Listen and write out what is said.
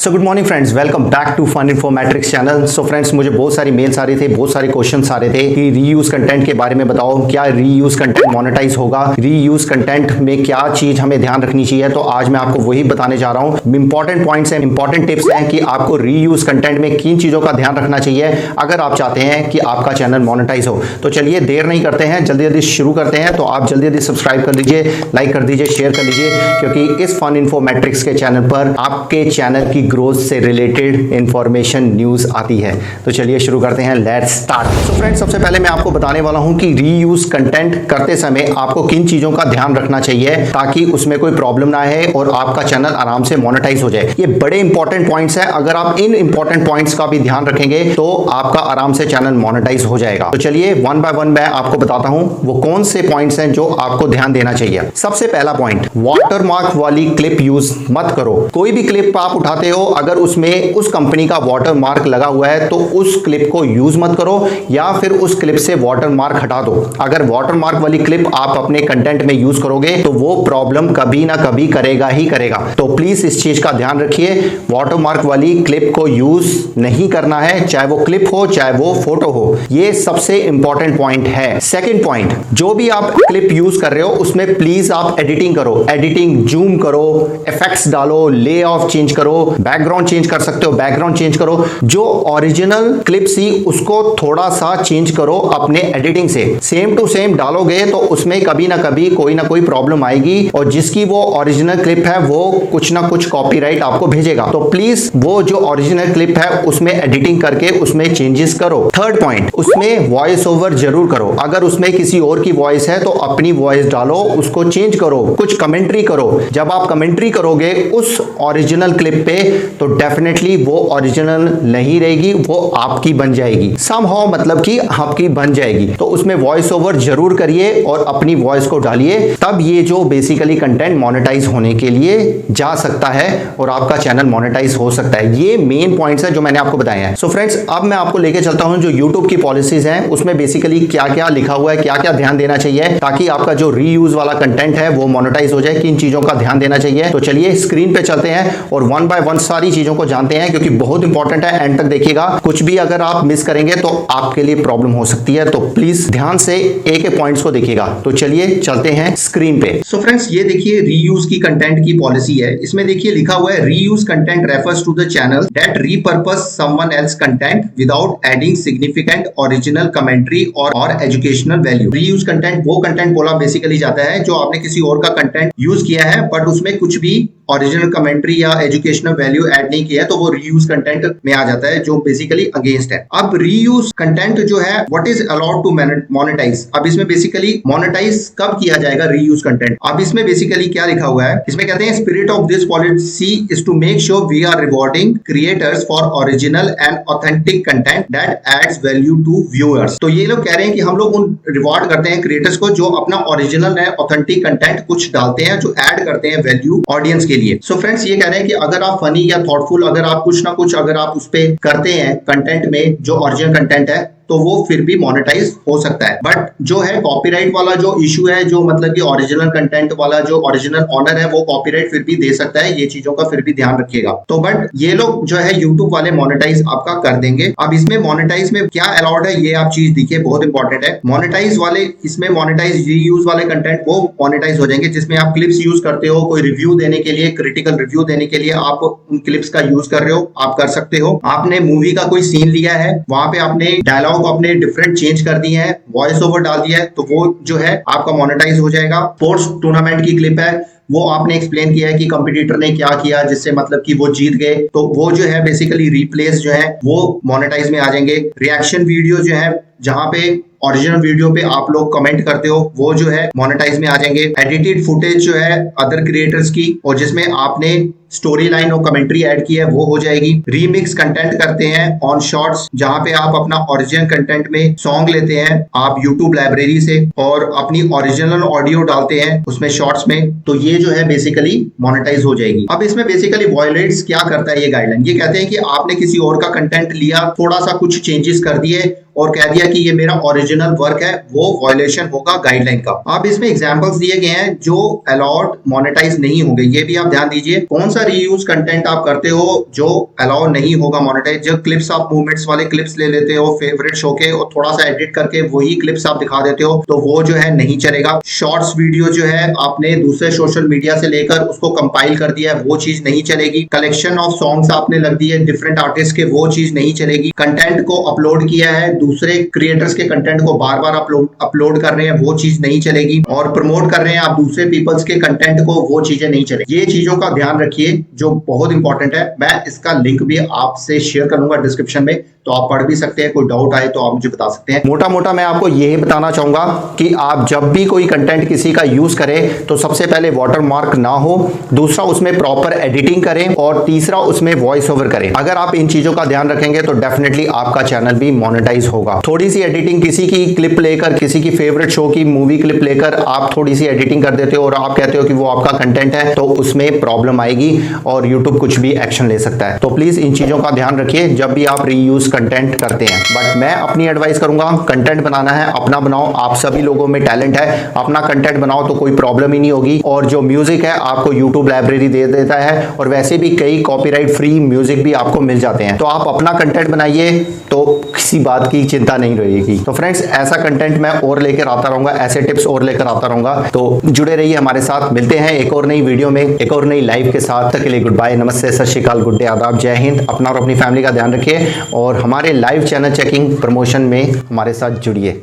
So good morning friends, welcome back to Fun Informatics channel. So friends, मुझे बहुत सारी mails आ रहे थे, बहुत सारे क्वेश्चंस आ रहे थे कि रीयूज कंटेंट के बारे में बताओ, क्या रीयूज कंटेंट मोनेटाइज होगा, रीयूज कंटेंट में क्या चीज हमें ध्यान रखनी चाहिए। तो आज मैं आपको वही बताने जा रहा हूँ। इंपॉर्टेंट पॉइंट्स हैं, इंपॉर्टेंट टिप्स हैं कि आपको रीयूज कंटेंट में किन चीजों का ध्यान रखना चाहिए अगर आप चाहते हैं कि आपका चैनल मोनेटाइज हो। तो चलिए देर नहीं करते हैं, जल्दी जल्दी शुरू करते हैं। तो आप जल्दी जल्दी सब्सक्राइब कर लीजिए, लाइक कर दीजिए, शेयर कर लीजिए, क्योंकि इस फन इन्फॉर्मेटिक्स के चैनल पर आपके चैनल की ग्रोथ से रिलेटेड इंफॉर्मेशन न्यूज आती है। तो चलिए शुरू करते हैं, लेट्स स्टार्ट। तो फ्रेंड्स, सबसे पहले मैं आपको बताने वाला हूं कि रीयूज कंटेंट करते समय आपको किन चीजों का ध्यान रखना चाहिए ताकि उसमें कोई प्रॉब्लम ना आए और आपका चैनल आराम से मोनेटाइज हो जाए। ये बड़े इंपॉर्टेंट पॉइंट्स हैं, अगर आप इन इंपॉर्टेंट पॉइंट्स का भी ध्यान रखेंगे तो आपका आराम से चैनल मोनेटाइज हो जाएगा। तो चलिए वन बाय वन मैं आपको बताता हूं वो कौन से पॉइंट्स हैं जो आपको ध्यान देना चाहिए। सबसे पहला पॉइंट, वाटरमार्क वाली क्लिप यूज मत करो। कोई भी क्लिप आप उठाते हो, अगर उसमें उस कंपनी का वाटर मार्क लगा हुआ है तो उस क्लिप को यूज मत करो या फिर उस क्लिप से वाटर मार्क हटा दो। अगर वाटर मार्क वाली क्लिप आप अपने कंटेंट में यूज करोगे तो वो प्रॉब्लम कभी ना कभी करेगा ही करेगा। तो प्लीज इस चीज का ध्यान रखिए, वाटर मार्क वाली क्लिप को यूज नहीं करना है, चाहे वो क्लिप हो चाहे वो फोटो हो। ये सबसे इंपॉर्टेंट पॉइंट है। सेकंड पॉइंट, जो भी आप क्लिप यूज कर रहे हो उसमें प्लीज आप एडिटिंग करो, एडिटिंग जूम करो, इफेक्ट्स डालो, ले ऑफ चेंज करो, बैकग्राउंड चेंज कर सकते हो, बैकग्राउंड चेंज करो। जो ओरिजिनल क्लिप्स ही उसको थोड़ा सा चेंज करो अपने एडिटिंग से। सेम टू सेम डालोगे तो उसमें कभी ना कभी कोई ना कोई प्रॉब्लम आएगी और जिसकी वो ओरिजिनल क्लिप है वो कुछ ना कुछ कॉपीराइट आपको भेजेगा। तो प्लीज वो जो ओरिजिनल क्लिप है उसमें एडिटिंग करके उसमें चेंजेस करो। थर्ड पॉइंट, उसमें वॉइस ओवर जरूर करो। अगर उसमें किसी और की वॉइस है तो अपनी वॉइस डालो, उसको चेंज करो, कुछ कमेंट्री करो। जब आप कमेंट्री करोगे उस ओरिजिनल क्लिप पे तो डेफिनेटली वो ओरिजिनल नहीं रहेगी, वो आपकी बन जाएगी। समहाउ मतलब कि आपकी बन जाएगी। तो उसमें वॉइस ओवर जरूर करिए और अपनी वॉइस को डालिए, तब ये जो बेसिकली कंटेंट मोनेटाइज होने के लिए जा सकता है और आपका चैनल मोनेटाइज हो सकता है। ये मेन पॉइंट्स है जो मैंने आपको बताया है। सो फ्रेंड्स, अब मैं आपको लेके चलता हूं जो YouTube की पॉलिसीज हैं उसमें बेसिकली क्या क्या लिखा हुआ है, क्या क्या ध्यान देना चाहिए ताकि आपका जो रीयूज वाला कंटेंट है वो मोनेटाइज हो जाए। किन चीजों का ध्यान देना चाहिए। तो चलिए स्क्रीन पे चलते हैं और वन बाय वन सारी चीजों को जानते हैं, क्योंकि बहुत इंपॉर्टेंट है। एंड तक देखिएगा, कुछ भी अगर आप मिस करेंगे तो आपके लिए प्रॉब्लम हो सकती है। तो प्लीज ध्यान से एक एक पॉइंट्स को देखिएगा। तो चलिए चलते हैं स्क्रीन पे। सो फ्रेंड्स, ये देखिए रीयूज की कंटेंट की पॉलिसी है। इसमें देखिए लिखा हुआ है, reuse content refers to the channel that repurpose someone else content without adding significant original commentary और एजुकेशनल वैल्यू। रीयूज कंटेंट वो कंटेंट बोला बेसिकली जाता है जो आपने किसी और का कंटेंट यूज किया है बट उसमें कुछ भी ओरिजिनल कमेंट्री या एजुकेशनल वैल्यू ऐड नहीं किया है, तो वो रीयूज कंटेंट में आ जाता है, जो बेसिकली अगेंस्ट है। अब रीयूज कंटेंट जो है what is allowed to monetize. अब इसमें बेसिकली मोनेटाइज कब किया जाएगा रीयूज कंटेंट। अब इसमें बेसिकली क्या लिखा हुआ है, इसमें कहते हैं spirit of this policy is to make sure we are rewarding creators for original and authentic content that adds value to viewers. तो ये लोग कह रहे हैं कि हम लोग उन रिवॉर्ड करते हैं क्रिएटर्स को जो अपना ओरिजिनल है ऑथेंटिक कंटेंट कुछ डालते हैं जो ऐड करते हैं वैल्यू ऑडियंस के लिए। सो फ्रेंड्स, ये कह रहे हैं कि अगर आप फनी या थॉटफुल अगर आप कुछ ना कुछ अगर आप उस पे करते हैं कंटेंट में जो ओरिजिनल कंटेंट है तो वो फिर भी मोनेटाइज हो सकता है। बट जो है कॉपीराइट वाला जो इशू है, जो मतलब कि ओरिजिनल कंटेंट वाला जो ओरिजिनल ऑनर है वो कॉपीराइट फिर भी दे सकता है। ये चीजों का फिर भी ध्यान रखिएगा। तो बट ये लोग जो है YouTube वाले मोनेटाइज आपका कर देंगे। अब इसमें मोनेटाइज में क्या अलाउड है ये आप चीज देखिए, बहुत इंपॉर्टेंट है। मोनेटाइज वाले इसमें मोनेटाइज रीयूज वाले कंटेंट वो मोनेटाइज हो जाएंगे जिसमें आप क्लिप्स यूज करते हो, कोई रिव्यू देने के लिए, क्रिटिकल रिव्यू देने के लिए आप उन क्लिप्स का यूज कर रहे हो, आप कर सकते हो। आपने मूवी का कोई सीन लिया है, वहां पे आपने डायलॉग अपने डिफरेंट चेंज कर दिए हैं, वॉइस ओवर डाल दिया है, तो वो जो है आपका मोनेटाइज हो जाएगा। स्पोर्ट्स टूर्नामेंट की क्लिप है, वो आपने एक्सप्लेन किया है कि कंपटीटर ने क्या किया जिससे मतलब कि वो जीत गए, तो वो जो है बेसिकली रिप्लेस जो है वो मोनेटाइज में आ जाएंगे। रिएक्शन वीडियो जो है जहां पे ओरिजिनल वीडियो पे आप लोग कमेंट करते हो वो जो है मोनेटाइज में आ जाएंगे। एडिटेड फुटेज जो है अदर क्रिएटर्स की और जिसमें आपने स्टोरी लाइन और कमेंट्री ऐड की है वो हो जाएगी। रीमिक्स कंटेंट करते हैं ऑन शॉर्ट्स, जहां पे आप अपना ओरिजिनल कंटेंट में सॉन्ग लेते हैं आप यूट्यूब लाइब्रेरी से और अपनी ओरिजिनल ऑडियो डालते हैं उसमें शॉर्ट्स में, तो ये जो है बेसिकली मोनेटाइज हो जाएगी। अब इसमें बेसिकली वॉयलेट्स क्या करता है ये गाइडलाइन, ये कहते हैं कि आपने किसी और का कंटेंट लिया, थोड़ा सा कुछ चेंजेस कर दिए और कह दिया कि ये मेरा ओरिजिनल वर्क है, वो वायलेशन होगा गाइडलाइन का। अब इसमें एग्जांपल्स दिए गए हैं जो अलाउड मोनेटाइज नहीं होंगे, ये भी आप ध्यान दीजिए। कौन सा सा रीयूज कंटेंट आप करते हो जो अलाउ नहीं होगा मोनेटाइज, जो क्लिप्स आप मूवमेंट्स वाले क्लिप्स ले लेते हो फेवरेट शो के और थोड़ा सा एडिट करके वही क्लिप्स आप दिखा देते हो, तो वो जो है नहीं चलेगा। शॉर्ट्स वीडियो जो है आपने दूसरे सोशल मीडिया से लेकर उसको कंपाइल कर दिया है, वो चीज नहीं चलेगी। कलेक्शन ऑफ सॉन्ग्स आपने लग दिए डिफरेंट आर्टिस्ट के, वो चीज नहीं चलेगी। कंटेंट को अपलोड किया है, दूसरे क्रिएटर्स के कंटेंट को बार बार अपलोड कर रहे हैं, वो चीज नहीं चलेगी। और प्रमोट कर रहे हैं आप दूसरे पीपल्स के कंटेंट को, वो चीजें नहीं चलेगी। ये चीजों का ध्यान रखिए जो बहुत इंपॉर्टेंट है। मैं इसका लिंक भी आपसे शेयर करूंगा डिस्क्रिप्शन में, तो आप पढ़ भी सकते हैं। कोई डाउट आए तो आप मुझे बता सकते हैं। मोटा मोटा मैं आपको यही बताना चाहूंगा कि आप जब भी कोई कंटेंट किसी का यूज करें तो सबसे पहले वाटरमार्क ना हो, दूसरा उसमें प्रॉपर एडिटिंग करें और तीसरा उसमें वॉइस ओवर करें। अगर आप इन चीजों का ध्यान रखेंगे तो डेफिनेटली आपका चैनल भी मोनेटाइज होगा। थोड़ी सी एडिटिंग, किसी की क्लिप लेकर, किसी की फेवरेट शो की मूवी क्लिप लेकर आप थोड़ी सी एडिटिंग कर देते हो और आप कहते हो कि वो आपका कंटेंट है, तो उसमें प्रॉब्लम आएगी और यूट्यूब कुछ भी एक्शन ले सकता है। तो प्लीज इन चीजों का ध्यान रखिए जब भी आप रीयूज कंटेंट करते हैं। बट मैं अपनी एडवाइस करूंगा, कंटेंट बनाना है अपना बनाओ। आप सभी लोगों में टैलेंट है, अपना कंटेंट बनाओ तो कोई प्रॉब्लम ही नहीं होगी। और जो म्यूजिक है आपको यूट्यूब लाइब्रेरी दे देता है और वैसे भी कई कॉपीराइट फ्री म्यूजिक भी आपको मिल जाते हैं। तो आप अपना कंटेंट बनाइए तो किसी बात की चिंता नहीं रहेगी। तो फ्रेंड्स, ऐसा कंटेंट मैं और लेकर आता रहूंगा, ऐसे टिप्स और लेकर आता रहूंगा, तो जुड़े रहिए हमारे साथ। मिलते हैं एक और नई वीडियो में, एक और नई लाइव के साथ। तक के लिए गुड बाय, नमस्ते, सत श्री अकाल, गुड डे, आदाब, जय हिंद। अपना और अपनी फैमिली का ध्यान रखिए और हमारे लाइव चैनल चेकिंग प्रमोशन में हमारे साथ जुड़िए।